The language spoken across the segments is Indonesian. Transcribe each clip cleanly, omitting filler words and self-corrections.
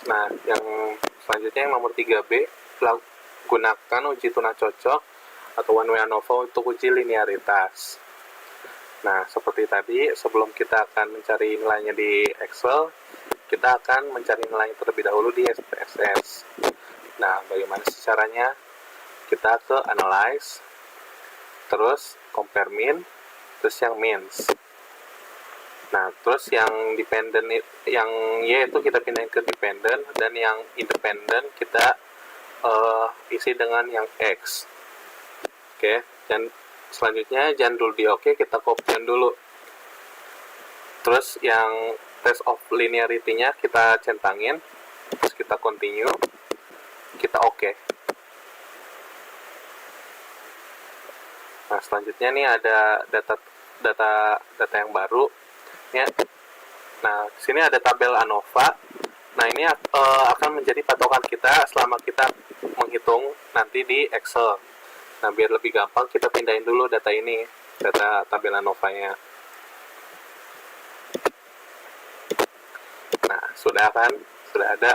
Nah, yang selanjutnya yang nomor 3B, gunakan uji tuna cocok atau one way ANOVA untuk uji linearitas. Nah, seperti tadi, sebelum kita akan mencari nilainya di Excel, kita akan mencari nilai terlebih dahulu di SPSS. Nah, bagaimana caranya? Kita ke Analyze, terus Compare Mean, terus yang Means. Nah, terus yang dependent, yang Y itu kita pindahin ke dependent, dan yang independent kita isi dengan yang X. Oke, dan selanjutnya jangan dulu di OK, kita copy dulu. Terus yang test of linearity-nya kita centangin, terus kita continue, kita OK. Nah, selanjutnya nih ada data yang baru ya. Nah, sini ada tabel ANOVA. Nah, ini akan menjadi patokan kita selama kita menghitung nanti di Excel. Nah, biar lebih gampang kita pindahin dulu data ini, data tabel ANOVA-nya. Nah, sudah kan? Sudah ada.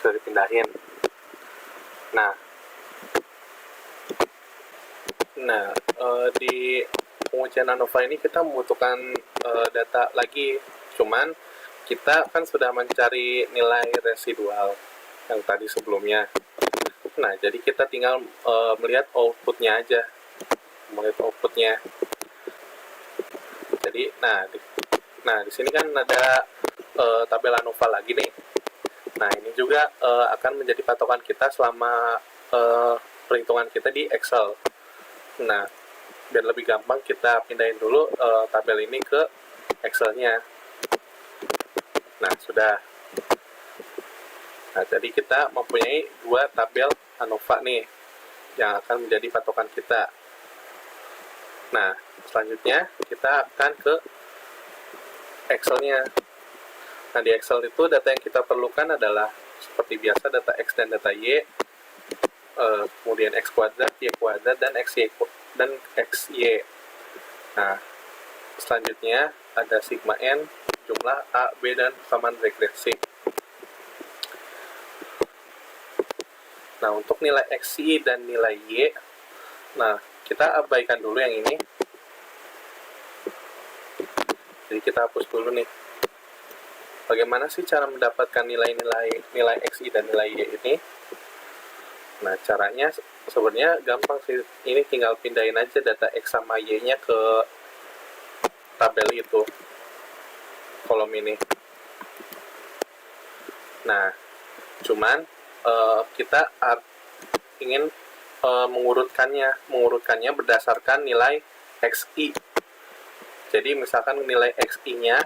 Sudah dipindahin. Nah, di pengujian ANOVA ini kita membutuhkan data lagi. Cuman kita kan sudah mencari nilai residual yang tadi sebelumnya. Nah, jadi kita tinggal melihat outputnya aja. Melihat outputnya. Jadi, di sini kan ada tabel ANOVA lagi nih. Nah, ini juga akan menjadi patokan kita selama perhitungan kita di Excel. Nah, biar lebih gampang kita pindahin dulu tabel ini ke Excel-nya. Nah, sudah. Nah, jadi kita mempunyai dua tabel ANOVA nih yang akan menjadi patokan kita. Nah, selanjutnya kita akan ke Excel-nya. Nah, di Excel itu data yang kita perlukan adalah seperti biasa data X dan data Y, kemudian X kuadrat, Y kuadrat, dan XY. Nah, selanjutnya ada sigma N, jumlah A, B, dan rekaman regresif. Nah, untuk nilai XY dan nilai Y, nah, kita abaikan dulu yang ini. Jadi kita hapus dulu nih. Bagaimana sih cara mendapatkan nilai XY dan nilai Y ini? Nah, caranya sebenarnya gampang sih. Ini tinggal pindahin aja data X sama Y-nya ke tabel itu, kolom ini. Nah, cuman kita ingin mengurutkannya berdasarkan nilai XY. Jadi misalkan nilai X-nya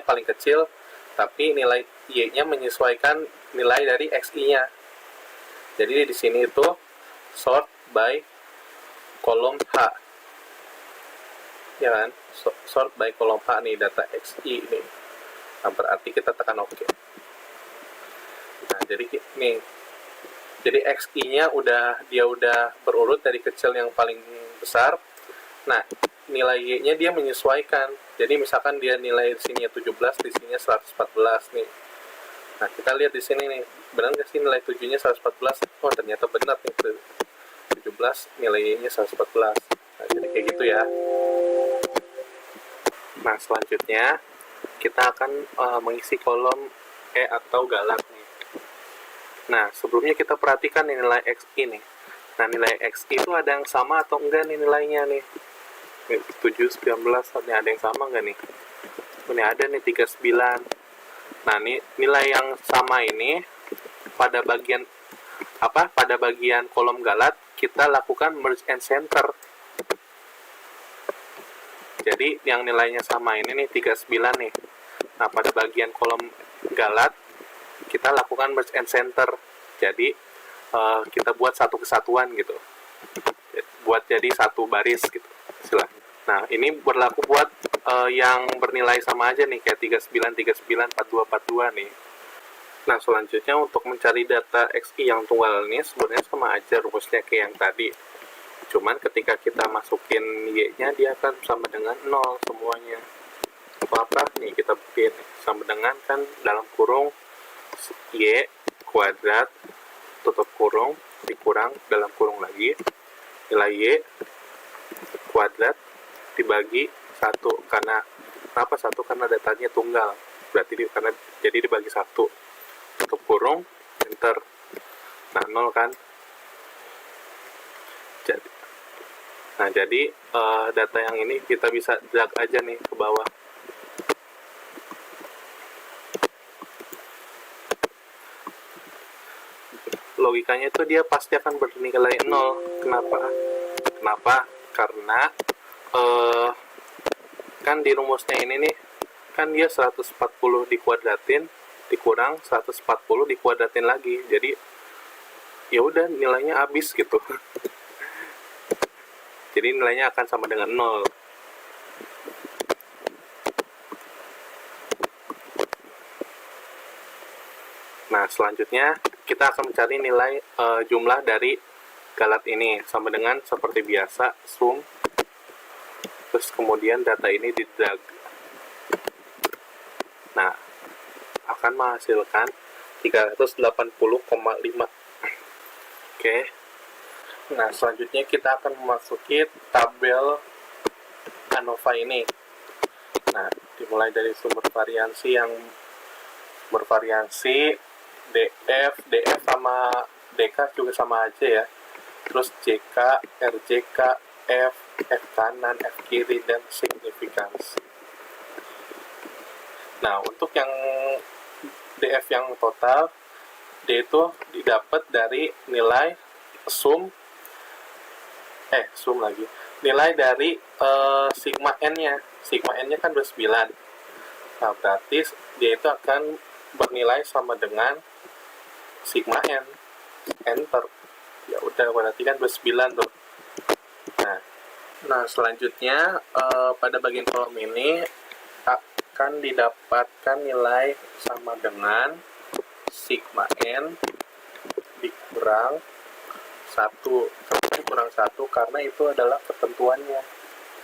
paling kecil, tapi nilai Y-nya menyesuaikan nilai dari XY-nya. Jadi di sini itu sort by kolom H. Ya kan? Sort by kolom H nih data XY ini. Nah, berarti kita tekan OK. Nah, jadi XY-nya udah berurut dari kecil yang paling besar. Nah, nilai Y-nya dia menyesuaikan. Jadi misalkan dia nilai di sini 17, di sini 114 nih. Nah, kita lihat di sini nih, benar nggak sih nilai 7-nya 114? Oh, ternyata benar nih, 17 nilai Y-nya 114. Nah, jadi kayak gitu ya. Nah, selanjutnya kita akan mengisi kolom E atau galat nih. Nah, sebelumnya kita perhatikan nilai XY nih. Nah, nilai XY itu ada yang sama atau enggak nih nilainya nih? 7, 19, ini ada yang sama enggak nih? Ini ada nih 39. Nah, nilai yang sama ini pada bagian kolom galat kita lakukan merge and center. Jadi yang nilainya sama ini nih 39 nih. Nah, pada bagian kolom galat kita lakukan merge and center. Jadi kita buat satu kesatuan gitu. Buat jadi satu baris gitu. Silahkan. Nah, ini berlaku buat yang bernilai sama aja nih, kayak 39, 39, 42, 42 nih. Nah, selanjutnya untuk mencari data XY yang tunggal ini sebenarnya sama aja rumusnya kayak yang tadi. Cuman ketika kita masukin Y-nya, dia akan sama dengan 0 semuanya. Apa-apa nih kita buktiin. Sama dengan kan dalam kurung Y kuadrat tutup kurung dikurang dalam kurung lagi nilai Y kuadrat dibagi 1. Kenapa 1? Karena datanya tunggal, berarti jadi dibagi 1, tutup kurung, enter. Nah 0 kan. Jadi data yang ini kita bisa drag aja nih ke bawah. Logikanya itu dia pasti akan bernilai 0. Kenapa? Karena kan di rumusnya ini nih, kan dia 140 dikuadratin dikurang 140 dikuadratin lagi. Jadi ya udah nilainya habis gitu. Jadi nilainya akan sama dengan 0. Nah, selanjutnya kita akan mencari nilai jumlah dari galat ini. Sama dengan seperti biasa, sum. Terus kemudian data ini di drag. Nah, akan menghasilkan 380,5. Oke. Nah, selanjutnya kita akan memasuki tabel ANOVA ini. Nah, dimulai dari sumber variansi yang bervariansi, DF sama DK juga sama aja ya. Terus JK, RJK, F kanan, F kiri, dan significance. Nah, untuk yang DF yang total, D itu didapat dari nilai nilai dari sigma N-nya. Sigma N-nya kan 29. Nah, berarti dia itu akan bernilai sama dengan sigma N. Enter. Ya udah, berarti kan 29 tuh. Nah, selanjutnya pada bagian kolom ini akan didapatkan nilai sama dengan sigma N dikurang 1. Kurang 1 karena itu adalah ketentuannya.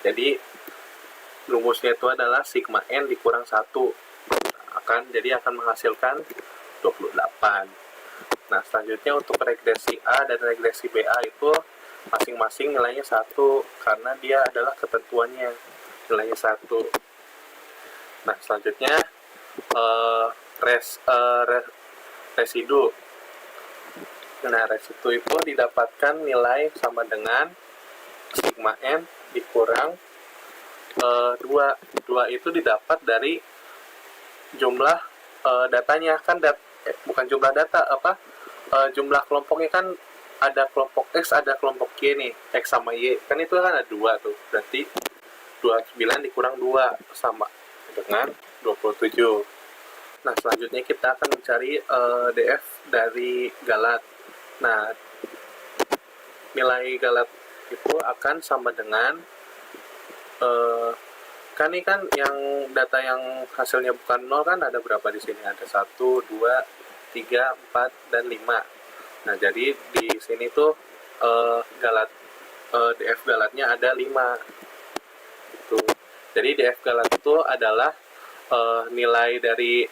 Jadi rumusnya itu adalah sigma N dikurang 1. Jadi akan menghasilkan 28. Nah, selanjutnya untuk regresi A dan regresi BA itu masing-masing nilainya 1 karena dia adalah ketentuannya, nilainya 1. Nah, selanjutnya residu. Nah, residu itu didapatkan nilai sama dengan sigma N dikurang 2. 2 itu didapat dari jumlah datanya. Kan bukan jumlah data, jumlah kelompoknya kan ada kelompok X, ada kelompok Y nih, X sama Y. Kan itu kan ada 2 tuh. Berarti 29 dikurang 2 sama dengan 27. Nah, selanjutnya kita akan mencari DF dari galat. Nah, nilai galat itu akan sama dengan kan ini kan yang data yang hasilnya bukan 0 kan ada berapa di sini? Ada 1, 2, 3, 4, dan 5. Nah, jadi di sini tuh DF galatnya ada 5. Gitu. Jadi DF galat itu adalah nilai dari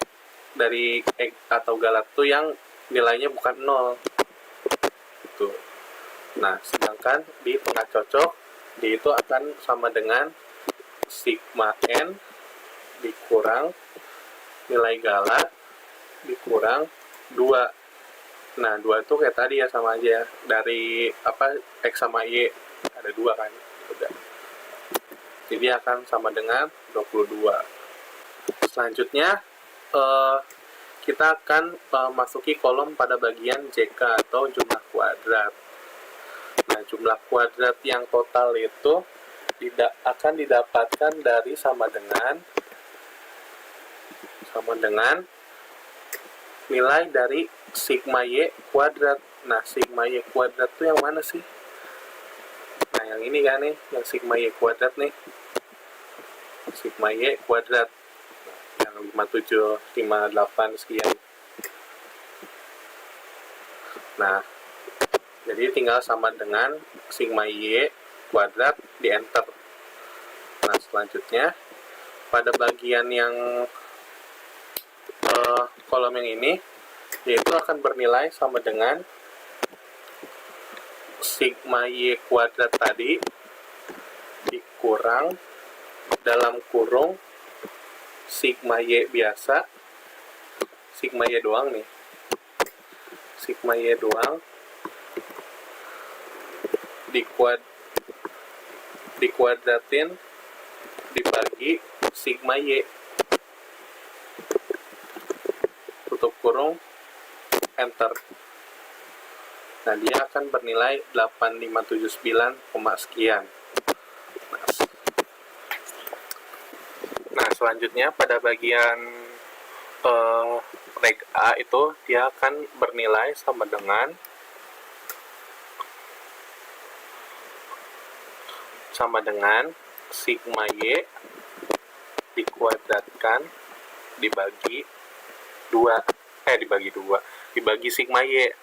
atau galat tuh yang nilainya bukan 0. Gitu. Nah, sedangkan di tengah cocok D itu akan sama dengan sigma N dikurang nilai galat dikurang 2. Nah, 2 itu kayak tadi ya, sama aja ya. Dari X sama Y ada 2 kan. Udah. Jadi akan sama dengan 22. Selanjutnya kita akan masuki kolom pada bagian JK atau jumlah kuadrat. Nah, jumlah kuadrat yang total itu akan didapatkan dari sama dengan nilai dari sigma Y kuadrat. Nah, sigma Y kuadrat itu yang mana sih? Nah, yang ini kan nih, yang sigma Y kuadrat nih. Sigma Y kuadrat. Yang 57, 58, sekian. Nah, jadi tinggal sama dengan sigma Y kuadrat di enter. Nah, selanjutnya pada bagian yang kolom yang ini yaitu akan bernilai sama dengan sigma Y kuadrat tadi dikurang dalam kurung sigma Y biasa, sigma Y doang nih, sigma Y doang dikuadratin dibagi sigma Y, tutup kurung, enter. Nah, dia akan bernilai 8579, sekian. Nah, selanjutnya pada bagian reg A itu dia akan bernilai sama dengan sigma Y dikuadratkan dibagi sigma Y,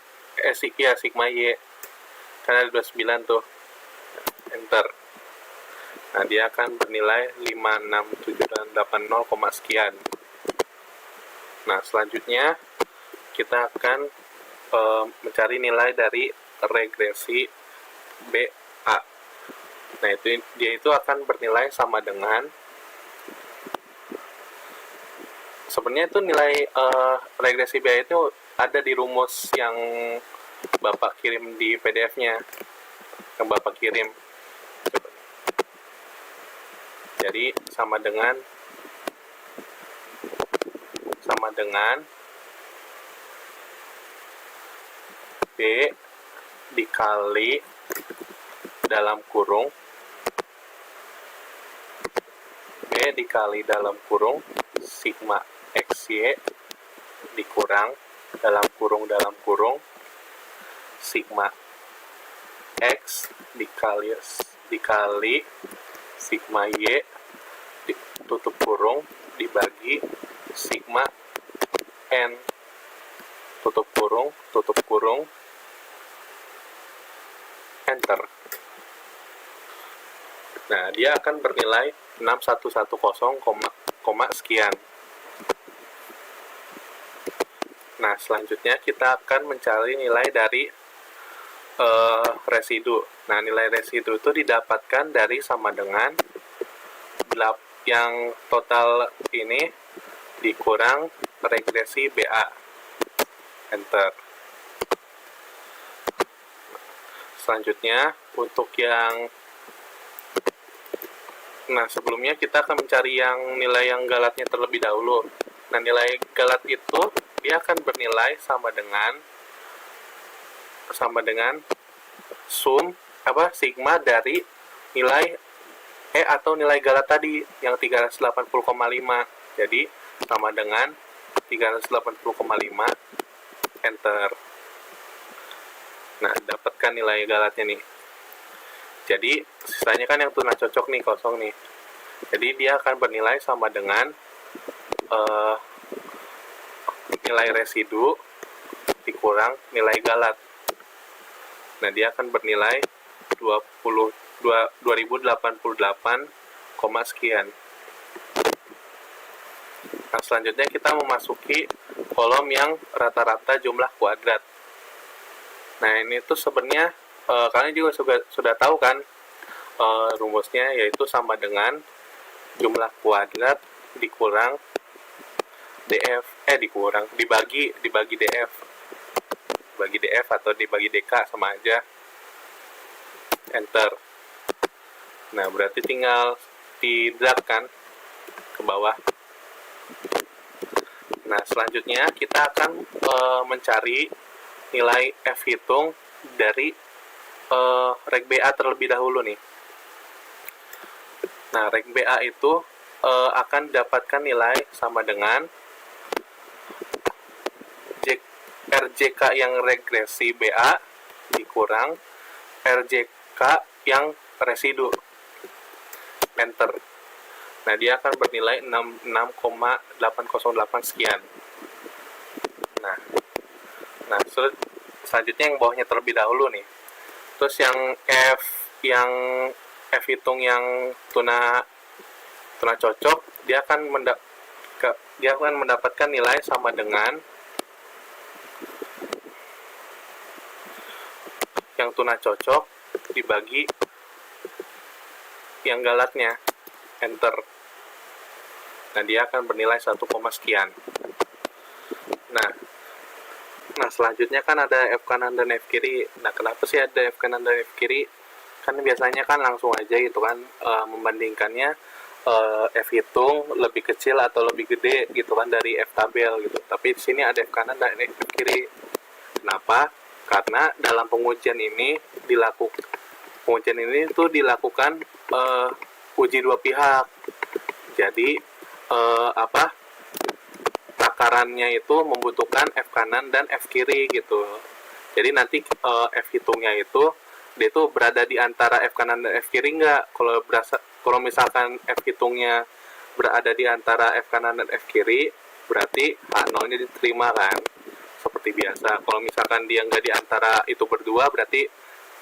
sigma Y, karena ada 29 tuh, enter. Nah, dia akan bernilai 56780, sekian. Nah, selanjutnya kita akan mencari nilai dari regresi BA. Nah, dia itu akan bernilai sama dengan, sebenarnya itu nilai regresi BA itu ada di rumus yang Bapak kirim di PDF-nya, yang Bapak kirim. Jadi sama dengan B dikali dalam kurung sigma XY dikurang dalam kurung sigma X dikali sigma Y tutup kurung dibagi sigma N tutup kurung, enter. Nah, dia akan bernilai 6110, sekian. Nah, selanjutnya kita akan mencari nilai dari residu. Nah, nilai residu itu didapatkan dari sama dengan yang total ini dikurang regresi BA, enter. Selanjutnya untuk yang sebelumnya kita akan mencari yang nilai yang galatnya terlebih dahulu. Nah, nilai galat itu dia akan bernilai sama dengan sum sigma dari nilai atau nilai galat tadi yang 380,5. Jadi sama dengan 380,5, enter. Nah, dapatkan nilai galatnya nih. Jadi sisanya kan yang tuna cocok nih, kosong nih. Jadi dia akan bernilai sama dengan nilai residu dikurang nilai galat. Nah, dia akan bernilai 2088, sekian. Nah, selanjutnya kita memasuki kolom yang rata-rata jumlah kuadrat. Nah, ini tuh sebenarnya kalian juga sudah tahu kan rumusnya, yaitu sama dengan jumlah kuadrat dikurang DF, dibagi DF. Bagi DF atau dibagi DK sama aja, enter. Nah, berarti tinggal di drag kan ke bawah. Nah, selanjutnya kita akan mencari nilai F hitung dari reg BA terlebih dahulu nih. Nah, reg BA itu akan dapatkan nilai sama dengan RJK yang regresi BA dikurang RJK yang residu, enter. Nah, dia akan bernilai 66,808, sekian. Nah, selanjutnya yang bawahnya terlebih dahulu nih. Terus yang F hitung yang tuna cocok, dia akan mendapatkan nilai sama dengan yang tuna cocok dibagi yang galatnya, enter. Nah, dia akan bernilai 1, sekian. Nah, selanjutnya kan ada F kanan dan F kiri. Nah, kenapa sih ada F kanan dan F kiri? Kan biasanya kan langsung aja gitu kan, membandingkannya F hitung lebih kecil atau lebih gede gitu kan dari F tabel gitu. Tapi di sini ada F kanan dan F kiri. Kenapa? Karena dalam pengujian ini dilakukan uji dua pihak. Jadi takarannya itu membutuhkan F kanan dan F kiri gitu. Jadi nanti F hitungnya itu dia itu berada di antara F kanan dan F kiri nggak? Kalau misalkan F hitungnya berada di antara F kanan dan F kiri, berarti H0-nya diterima kan? Seperti biasa. Kalau misalkan dia nggak di antara itu berdua, berarti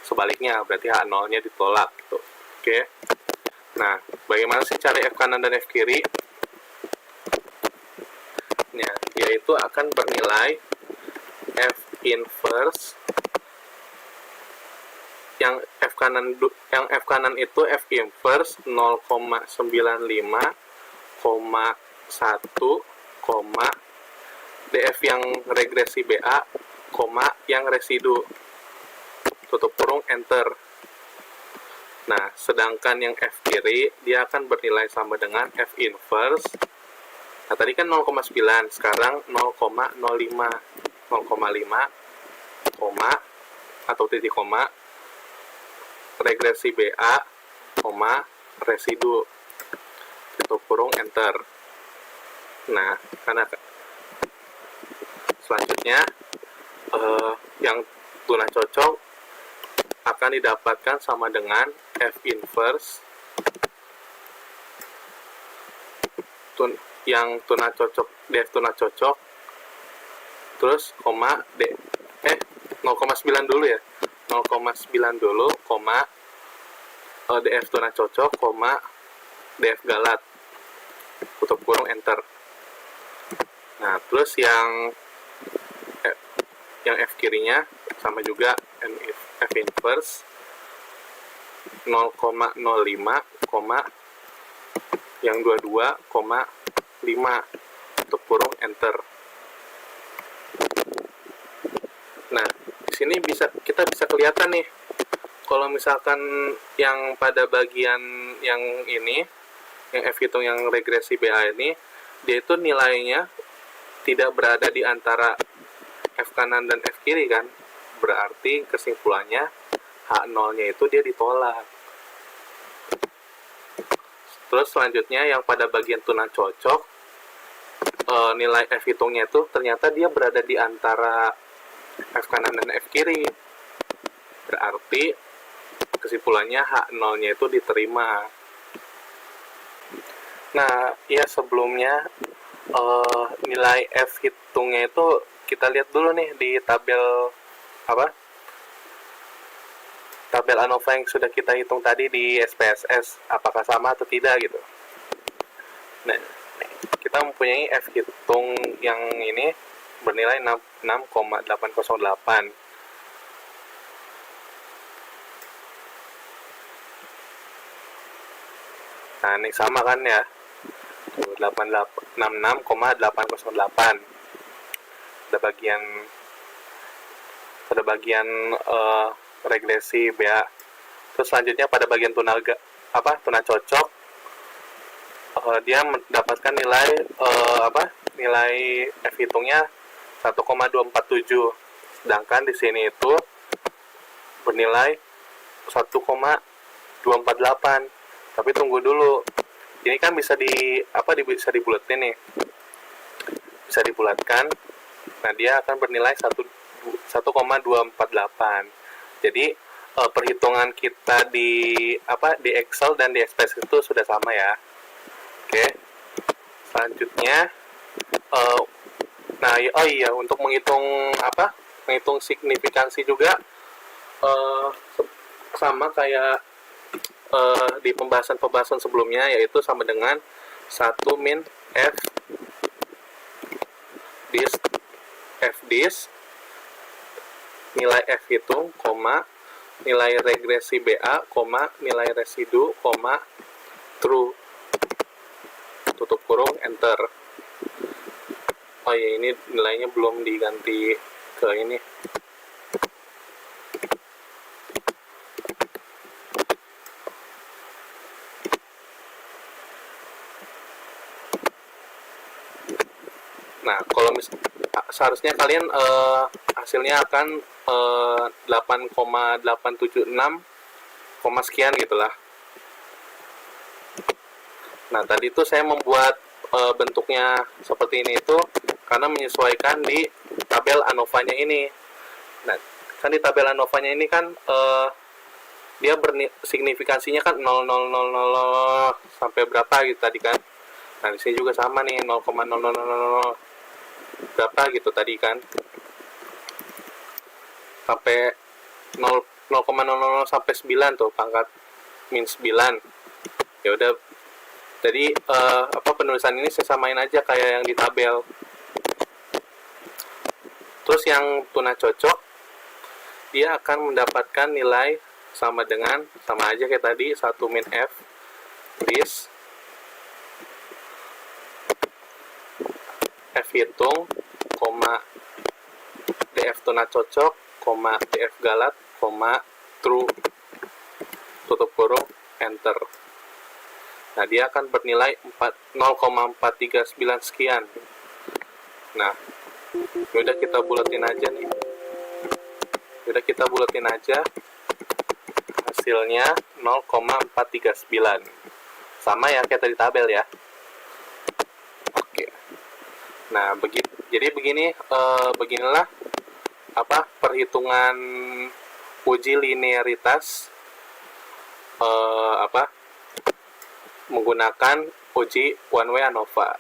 sebaliknya, berarti H0-nya ditolak gitu. Oke. Nah, bagaimana sih cari F kanan dan F kiri? Nah, yaitu akan bernilai F inverse yang F kanan itu F inverse 0,95,1, DF yang regresi BA, yang residu, tutup kurung, enter. Nah, sedangkan yang F kiri dia akan bernilai sama dengan F inverse. Nah, tadi kan 0,9, sekarang 0,05, atau titik koma, regresi BA, residu, tutup kurung, enter. Nah, karena selanjutnya yang tuna cocok akan didapatkan sama dengan F inverse yang tuna cocok, DF tuna cocok, terus koma 0,9 dulu ya, 0,9 dulu, DF tuna cocok, DF galat, tutup kurung, enter. Nah, terus yang F kirinya sama juga F inverse 0,05, yang 22,5, tutup kurung, enter. Nah, di sini kita bisa kelihatan nih, kalau misalkan yang pada bagian yang ini, yang F hitung yang regresi BA ini, dia itu nilainya tidak berada di antara F kanan dan F kiri kan, berarti kesimpulannya H0-nya itu dia ditolak. Terus selanjutnya yang pada bagian tuna cocok, nilai F hitungnya itu ternyata dia berada di antara F kanan dan F kiri, berarti kesimpulannya H0-nya itu diterima. Nah, ya sebelumnya nilai F hitungnya itu kita lihat dulu nih di tabel tabel ANOVA yang sudah kita hitung tadi di SPSS, apakah sama atau tidak gitu. Nah, kita mempunyai F hitung yang ini bernilai 6,808. Nah, ini sama kan ya, 66,808. Pada bagian regresi BA. Terus selanjutnya pada bagian tuna cocok, dia mendapatkan nilai F hitungnya 1,247, sedangkan di sini itu bernilai 1,248. Tapi tunggu dulu, ini kan bisa dibuletin nih, bisa dibulatkan. Nah, dia akan bernilai 1,248. Jadi perhitungan kita di Excel dan di SPSS itu sudah sama ya. Oke. Selanjutnya untuk menghitung signifikansi juga sama kayak di pembahasan sebelumnya, yaitu sama dengan 1 min F dis nilai F hitung, nilai regresi BA, nilai residu, true, tutup kurung, enter. Oh ya, ini nilainya belum diganti ke ini. Nah, kalau seharusnya kalian hasilnya akan 8,876 sekian gitulah. Nah, tadi itu saya membuat bentuknya seperti ini itu karena menyesuaikan di tabel ANOVA-nya ini. Nah, kan di tabel ANOVA-nya ini kan dia signifikansinya kan 0,000 sampai berapa gitu tadi kan. Nah, di sini juga sama nih, 0,0000 berapa gitu tadi kan. Sampai 0,00 sampai 9 tuh, pangkat min 9. Ya udah, jadi penulisan ini saya samain aja kayak yang di tabel. Terus yang tuna cocok, dia akan mendapatkan nilai sama aja kayak tadi, 1 min F list F hitung, DF tuna cocok, DF galat, true, tutup kurung, enter. Nah, dia akan bernilai 0,439 sekian. Nah, udah kita bulatin aja nih. Hasilnya 0,439. Sama ya kayak tadi tabel ya. Oke. Nah, jadi beginilah perhitungan uji linearitas menggunakan uji one way ANOVA.